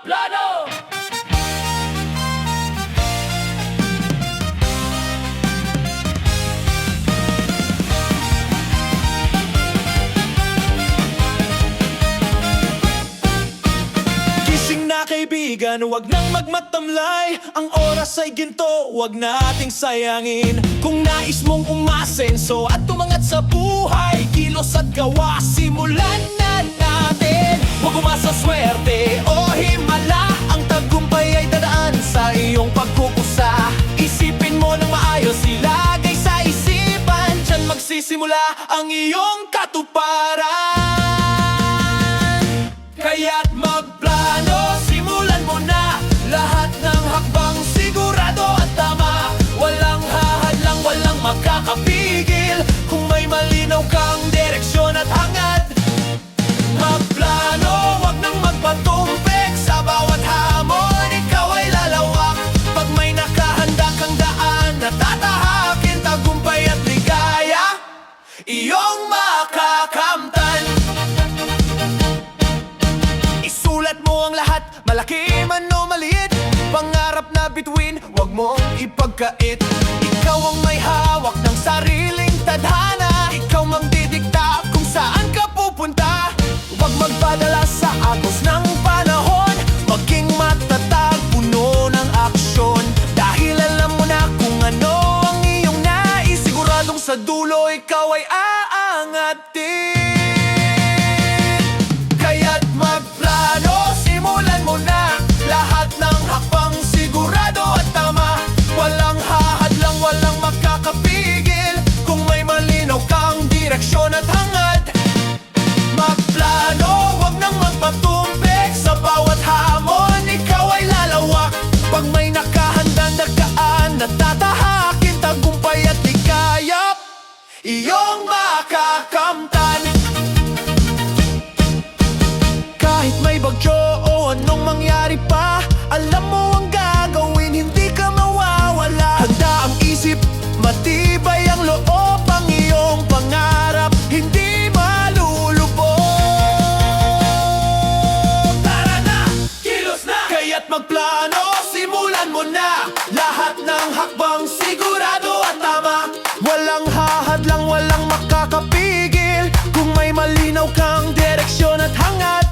magplano! Gising na kaibigan, wag nang magmatamlay. Ang oras ay ginto, wag nating sayangin. Kung nais mong umasenso at tumangat sa buhay, kilos at gawa, simulan na natin. Huwag umasa swerte o himala, ang tagumpay ay dadaan sa iyong pagkukusa. Isipin mo ng maayos, ilagay sa isipan, diyan magsisimula ang iyong katuparan. Kaya't magplano, simulan mo na. Lahat ng hakbang sigurado at tama. Walang hahadlang, walang makakapigil, kung may malinaw kang direksyon at hangad. Magplano, wag nang magpatumpik, sa bawat hamon ikaw ay lalawak. Pag may nakahanda kang daan na tatahakin, tagumpay at ligaya iyong makakamtan. Isulat mo ang lahat, malaki man o maliit, pangarap na bituin, wag mong ipagkait. Ikaw ang may hawak ng sariling tadhana, ikaw magdidikta kung saan ka pupunta. Huwag magpadala sa agos ng panahon, maging matatag, puno ng aksyon. Dahil alam mo na kung ano ang iyong nais, siguradong sa dulo ikaw ay aangatin. Kaya't magplano, simulan mo na. Lahat ng hakbang sigurado at tama. Walang hahadlang, walang makakapigil, kung may malinaw kang direksyon at hangad. Magplano, wag nang magpatumpik, sa bawat hamon ikaw ay lalawak. Pag may nakahandang daan na tatahakin, tagumpay at ligaya iyong makakamtan. Kahit may bagyo o anong mangyari pa, alam mo ang gagawin, hindi ka mawawala. Handa ang isip, matibay ang loob, ang iyong pangarap hindi malulubog. Tara na, kilos na! Kaya't magplano, simulan mo na. Lahat ng hakbang sigurado at tama. Walang hahadlang, walang makakapigil, kung may malinaw kang direksyon at hangad.